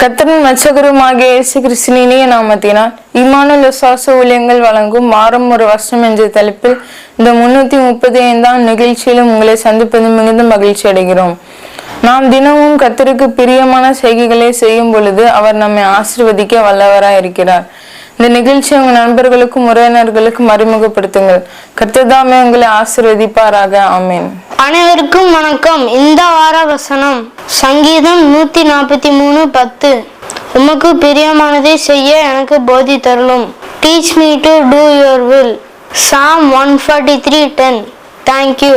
கர்த்தரின் மச்சகருமாகிய இயேசு கிறிஸ்துவின் இனிய நாமத்தினால் இம்மானுவேல் விசுவாச ஊழியங்கள் வழங்கும் வாரம் ஒரு வசனம் என்ற தலைப்பில் இந்த 335ஆம் நிகழ்ச்சியிலும் உங்களை சந்திப்பது மிகுந்த மகிழ்ச்சி அடைகிறோம். நாம் தினமும் கர்த்தருக்கு பிரியமான செய்கைகளை செய்யும் பொழுது அவர் நம்மை ஆசீர்வதிக்க வல்லவராய் இருக்கிறார். இந்த நிகழ்ச்சி உங்கள் நண்பர்களுக்கும் உறவினர்களுக்கும் அறிமுகப்படுத்துங்கள். கர்த்தர் தாமே உங்களை ஆசீர்வதிப்பாராக. ஆமென். அனைவருக்கும் வணக்கம். இந்த வார வசனம் சங்கீதம் 143:10. உமக்கு பிரியமானதை செய்ய எனக்கு போதி தருளும். Teach me to do your will. Psalm 143:10. Thank you.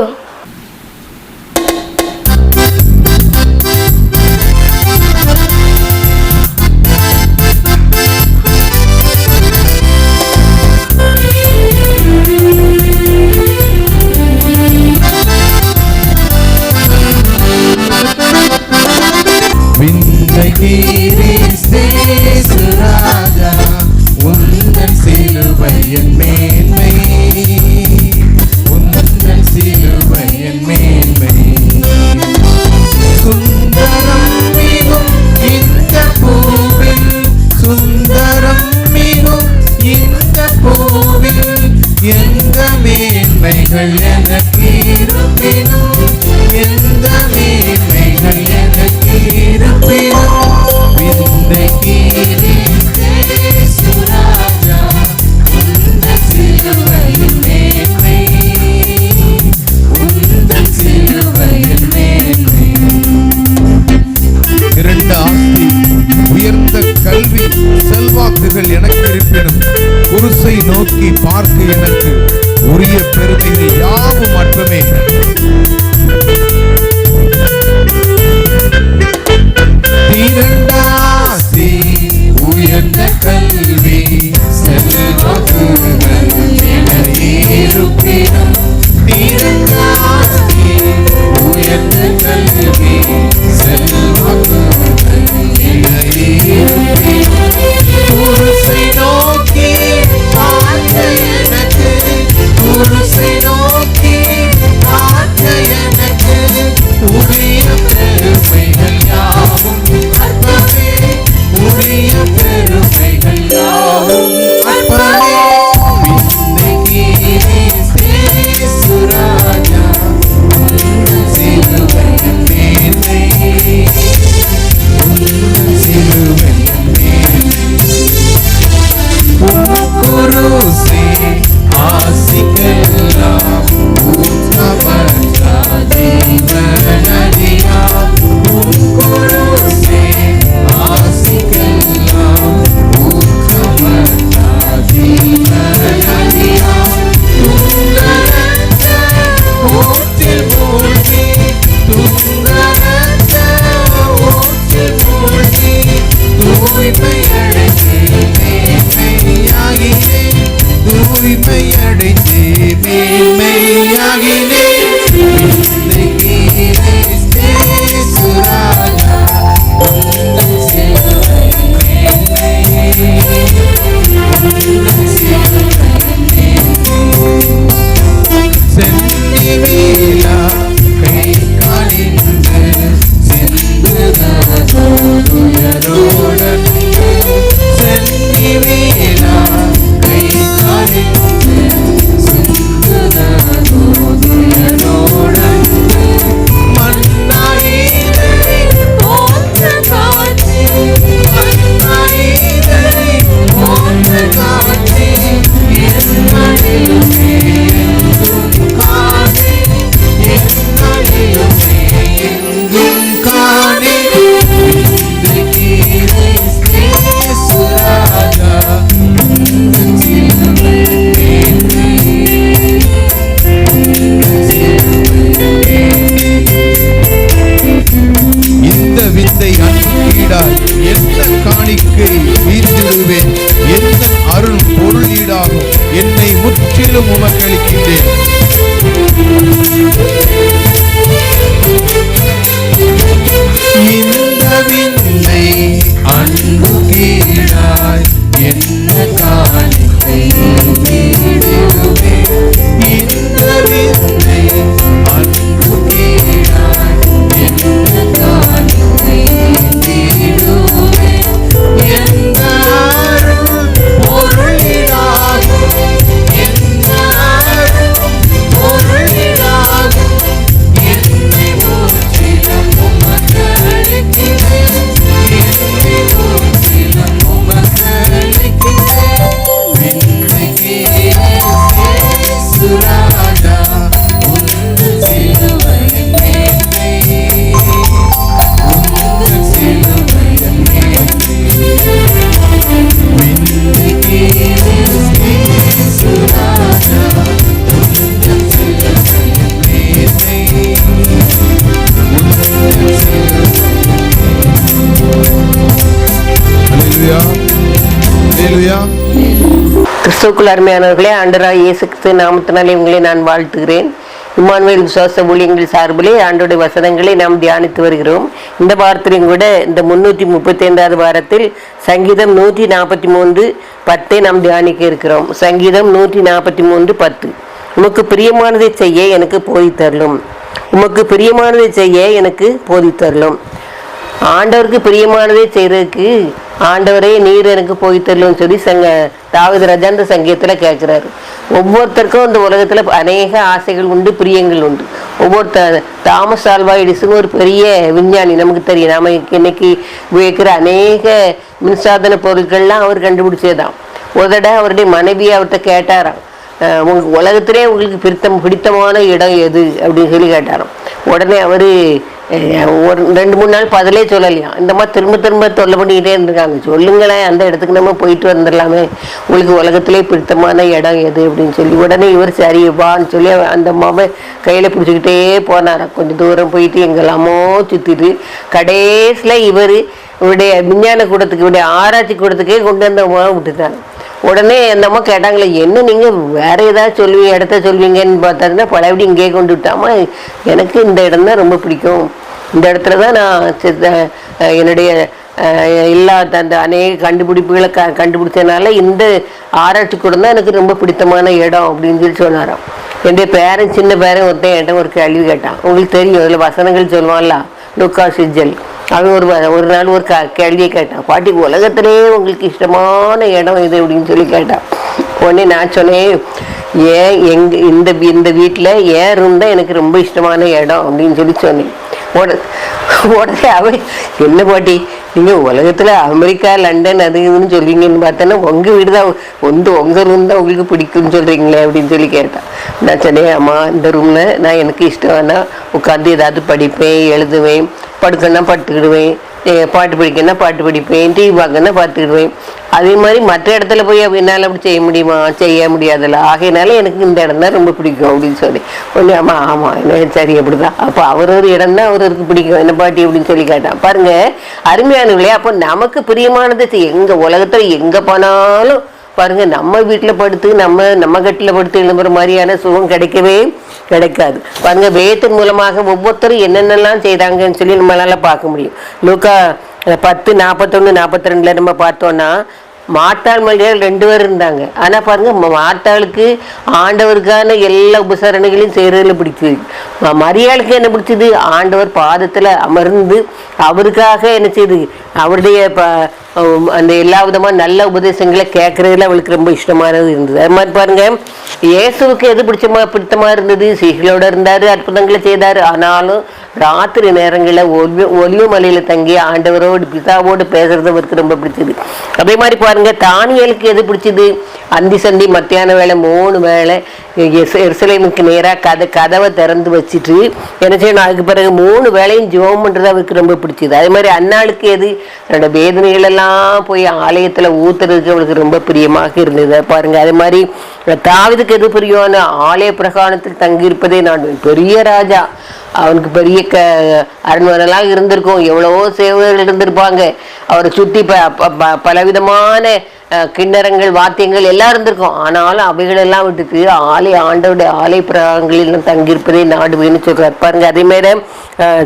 சிலுவையின் மேன்மை, உந்தன் சிலுவையின் மேன்மை, சுந்தரம் மிகும் இந்த பூவில், சுந்தரம் மிகும் இந்த பூவில், எந்த மேன்மைகள் எனக்கு இருப்பினும், எந்த மேன்மைகள் எனக்கு இருப்பினும், விந்தை கீழே சுராஜா உந்தன் சிலுவையின் மேன்மை, உந்தன் சிலுவையின் மேன்மை. இரண்டு ஆஸ்தி, உயர்ந்த கல்வி, செல்வாக்குகள் எனக்கு இருப்பினும் குருசை நோக்கி பார்க்க எனக்கு உரிய பெருமைகள் யாவும் மட்டுமே. இரண்டாசி, உயர்ந்த கல்வி, செல்வாக்குகள் எனக்கு இருப்பினும், இரண்டாசி, உயர்ந்த கல்வி, செல்வாக்குகள் எனக்கு இருப்பினும், குருசை நோக்கி பார்க்க எனக்கு, குருசை நோக்கி பார்க்க எனக்கு கிறிஸ்துவுக்குள் அருமையானவர்களே, ஆண்டவராகிய இயேசு கிறிஸ்து நாமத்தினாலே உங்களை நான் வாழ்த்துகிறேன். இம்மானுவேல் விசுவாச ஊழியங்கள் சார்பிலே ஆண்டோடைய வசனங்களை நாம் தியானித்து வருகிறோம். இந்த வாரத்திலும் கூட இந்த 335வது வாரத்தில் சங்கீதம் 143:10 நாம் தியானிக்க இருக்கிறோம். சங்கீதம் 143:10. உமக்கு பிரியமானதை செய்ய எனக்கு போதித்தரலும். உமக்கு பிரியமானதை செய்ய எனக்கு போதித்தரலும். ஆண்டவருக்கு பிரியமானதை செய்யறதுக்கு ஆண்டவரே நீர் எனக்கு போதித்தரலும்னு சொல்லி தாவீது ராஜா அந்த சங்கீதத்தில் கேட்குறாரு. ஒவ்வொருத்தருக்கும் இந்த உலகத்தில் அநேக ஆசைகள் உண்டு, பிரியங்கள் உண்டு. தாமஸ் ஆல்வா எடிசன் ஒரு பெரிய விஞ்ஞானி, நமக்கு தெரியும். நாம இன்னைக்கு உபயோகிக்கிற அநேக மின்சாதன பொருட்கள்லாம் அவர் கண்டுபிடிச்சதுதான். ஒரு தடவை அவருடைய மனைவியை அவர்கிட்ட கேட்டாராம், உலகத்திலே உங்களுக்கு பிடித்தமான இடம் எது அப்படின்னு சொல்லி கேட்டாராம். உடனே அவர் ஒரு 2-3 நாள் பதிலே சொல்லலையாம். இந்த மாதிரி திரும்ப திரும்ப தொல்லை பண்ணிக்கிட்டே இருந்திருக்காங்க. சொல்லுங்களேன், அந்த இடத்துக்கு நம்ம போயிட்டு வந்துடலாமே, உங்களுக்கு உலகத்திலே பிடித்தமான இடம் எது அப்படின்னு சொல்லி. உடனே இவர் சரி வான்னு சொல்லி அந்த அம்மாவை கையில் பிடிச்சிக்கிட்டே போனாராம். கொஞ்சம் தூரம் போயிட்டு எங்கெல்லாமோ சுற்றிட்டு கடைசியில் இவருடைய விஞ்ஞான கூடத்துக்கு, இவருடைய ஆராய்ச்சி கூடத்துக்கே கொண்டு அந்த அம்மாவை விட்டுட்டாங்க. உடனே அந்த அம்மா கேட்டாங்களே, என்ன நீங்கள் வேற ஏதாவது சொல்லுவீங்க, இடத்த சொல்லுவீங்கன்னு பார்த்தாருன்னா பழையபடி இங்கே கொண்டு விட்டாமா, எனக்கு இந்த இடம் தான் ரொம்ப பிடிக்கும், இந்த இடத்துல தான் நான் என்னுடைய எல்லா அந்த அநேக கண்டுபிடிப்புகளை கண்டுபிடிச்சதுனால இந்த ஆராய்ச்சி கூட தான் எனக்கு ரொம்ப பிடித்தமான இடம் அப்படின்னு சொல்லி சொன்னாராம். என்னுடைய பேரன், சின்ன பேரன் ஒருத்தன் என்கிட்ட ஒரு கேள்வி கேட்டான். உங்களுக்கு தெரியும், அதில் வசனங்கள் சொல்லுவான்ல, லூக்கா சிஜல். அவன் ஒரு நாள் ஒரு கேள்வியை கேட்டான், பாட்டி உலகத்திலே உங்களுக்கு இஷ்டமான இடம் இது அப்படின்னு சொல்லி கேட்டான். உடனே நான் சொன்னேன், இந்த வீட்டில் ஏன் ரூம் தான் எனக்கு ரொம்ப இஷ்டமான இடம் அப்படின்னு சொல்லி சொன்னேன். உடனே அவன், என்ன பாட்டி நீங்கள் உலகத்தில் அமெரிக்கா, லண்டன் அது இதுன்னு சொல்றீங்கன்னு பார்த்தோன்னா உங்கள் வீடு தான் உங்கள் ரூம் தான் உங்களுக்கு பிடிக்கும்னு சொல்கிறீங்களே அப்படின்னு சொல்லி கேட்டான். நான் சொன்னேன், அம்மா இந்த ரூமில் நான் எனக்கு இஷ்டம்னா உட்காந்து ஏதாவது படிப்பேன், எழுதுவேன், படுக்கணுன்னா படுத்துக்கிடுவேன், பாட்டு படிக்கணுன்னா பாட்டு படிப்பேன், டிவி பார்க்கணுன்னா பார்த்துக்கிடுவேன். அதே மாதிரி மற்ற இடத்துல போய் என்னால் அப்படி செய்ய முடியுமா? செய்ய முடியாதுல்ல. ஆகையினால எனக்கு இந்த இடம் தான் ரொம்ப பிடிக்கும் அப்படின்னு சொல்லி. ஒன்று ஆமாம் என்ன சரி அப்படிதான். அப்போ ஒரு இடம் தான் அவருக்கு பிடிக்கும் என்ன பாட்டி அப்படின்னு சொல்லி கேட்டான். பாருங்க அருமையானவர்களே, அப்போ நமக்கு பிரியமானது எங்கள் உலகத்தில் எங்கே போனாலும் பாருங்க, நம்ம வீட்டில் படுத்து நம்ம கட்டில் படுத்து எழும்புற மாதிரியான சுகம் கிடைக்கவே கிடைக்காது. பாருங்க, வேதத்தின் மூலமாக ஒவ்வொருத்தரும் என்னென்னலாம் செய்தாங்கன்னு சொல்லி நம்மளால பார்க்க முடியும். லூக்கா 10:41-42 நம்ம பார்த்தோன்னா, மார்த்தாள் மரியாள் 2 பேர் இருந்தாங்க. ஆனால் பாருங்க, மார்த்தாளுக்கு ஆண்டவருக்கான எல்லா உபசரணைகளையும் செய்கிறதுல பிடிச்சது. மரியாளுக்கு என்ன பிடிச்சது? ஆண்டவர் பாதத்தில் அமர்ந்து அவருக்காக என்ன செய்யுது, அவருடைய அந்த எல்லா விதமான நல்ல உபதேசங்களை கேட்கறதுல அவளுக்கு ரொம்ப இஷ்டமானது இருந்தது. அது மாதிரி பாருங்க, இயேசுவுக்கு எது பிடித்தமா இருந்தது? சீகளோட இருந்தாரு, அற்புதங்களை செய்தாரு. ஆனாலும் ராத்திரி நேரங்களில் ஒலிவு மலையில தங்கி ஆண்டவரோடு பிதாவோடு பேசுறது அவருக்கு ரொம்ப பிடிச்சது. அதே மாதிரி பாருங்க, தானியலுக்கு எது பிடிச்சது? அந்தி சந்தி மத்தியான வேலை 3 வேளை எருசலேமுக்கு நேராக கதவை திறந்து வச்சுட்டு என்ன செய்யணும், அதுக்கு பிறகு 3 வேளையும் ஜெபம் பண்றது அவருக்கு ரொம்ப பிடிச்சது. அதே மாதிரி அன்னாளுக்கு எது? என்னோட வேதனைகள் எல்லாம் போய் ஆலயத்துல ஊத்துறதுக்கு அவளுக்கு ரொம்ப பிரியமாக இருந்தது. பாருங்க, அதே மாதிரி தாவீதுக்கு எது பிரியம்? ஆலய பிரகாரத்தில் தங்கி இருப்பதே நான் பெரிய ராஜா, அவனுக்கு பெரிய அரண்மனைலாம் இருந்திருக்கும், எவ்வளவோ சேவகர்கள் இருந்திருப்பாங்க, அவரை சுற்றி பலவிதமான கிண்ணறங்கள், வாத்தியங்கள் எல்லாம் இருந்திருக்கும். ஆனாலும் அவைகளெல்லாம் விட்டுட்டு ஆண்டவருடைய ஆலய பிரகாரங்களில் தங்கியிருப்பதே நாடுவேன்னு சொல்றாரு. பாருங்க, அதே மாதிரி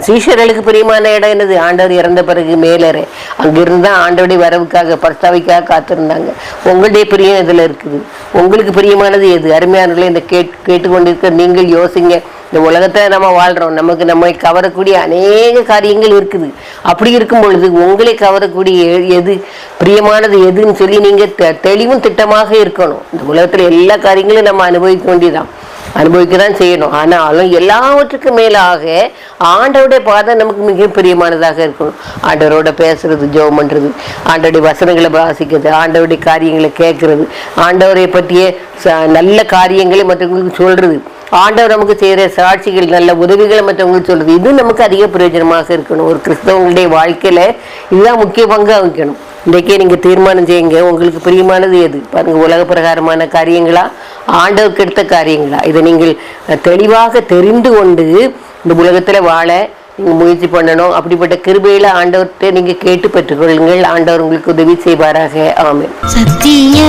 சீஷர்களுக்கு பிரியமான இடம் என்னது? ஆண்டவர் இறந்த பிறகு மேலறை, அங்கிருந்து தான் ஆண்டவருடைய வரவுக்காக பரிசாவிக்காக காத்திருந்தாங்க. உங்களுடைய பிரியம் இதில் இருக்குது. உங்களுக்கு பிரியமானது எது? அருமையானவர்களே, இந்த கேட்டுக்கொண்டிருக்க நீங்கள் யோசிங்க. இந்த உலகத்தில் நம்ம வாழ்கிறோம், நம்மை கவரக்கூடிய அநேக காரியங்கள் இருக்குது. அப்படி இருக்கும் பொழுது உங்களை கவரக்கூடிய எது, பிரியமானது எதுன்னு சொல்லி நீங்கள் தெளிவும் திட்டமாக இருக்கணும். இந்த உலகத்தில் எல்லா காரியங்களும் நம்ம அனுபவிக்க தான் செய்யணும். ஆனாலும் எல்லாவற்றுக்கும் மேலாக ஆண்டவருடைய பாதை நமக்கு மிக பிரியமானதாக இருக்கணும். ஆண்டவரோட பேசுறது, ஜெபம் பண்றது, ஆண்டவருடைய வசனங்களை வாசிக்கிறது, ஆண்டவருடைய காரியங்களை கேட்கறது, ஆண்டவரை பற்றிய நல்ல காரியங்களை மற்றவங்களுக்கு சொல்றது, ஆண்டவர் நமக்கு செய்கிற சாட்சிகள், நல்ல உதவிகளை மற்றவங்களுக்கு சொல்றது, இது நமக்கு அதிக பிரயோஜனமாக இருக்கணும். ஒரு கிறிஸ்தவங்களுடைய வாழ்க்கையில இதுதான் முக்கிய பங்கு வகிக்கணும். இன்றைக்கே நீங்க தீர்மானம் செய்யுங்க, உங்களுக்கு பிரியமானது எது? பாருங்க, உலக பிரகாரமான காரியங்களா, ஆண்டவருக்கு எடுத்த காரியங்களா? இதை நீங்கள் தெளிவாக தெரிந்து கொண்டு இந்த உலகத்துல வாழ நீங்கள் முயற்சி பண்ணணும். அப்படிப்பட்ட கிருபையில் ஆண்டவர்கிட்ட நீங்கள் கேட்டு பெற்றுக்கொள்ளுங்கள். ஆண்டவர் உங்களுக்கு உதவி செய்வாராக. ஆமென். சத்திய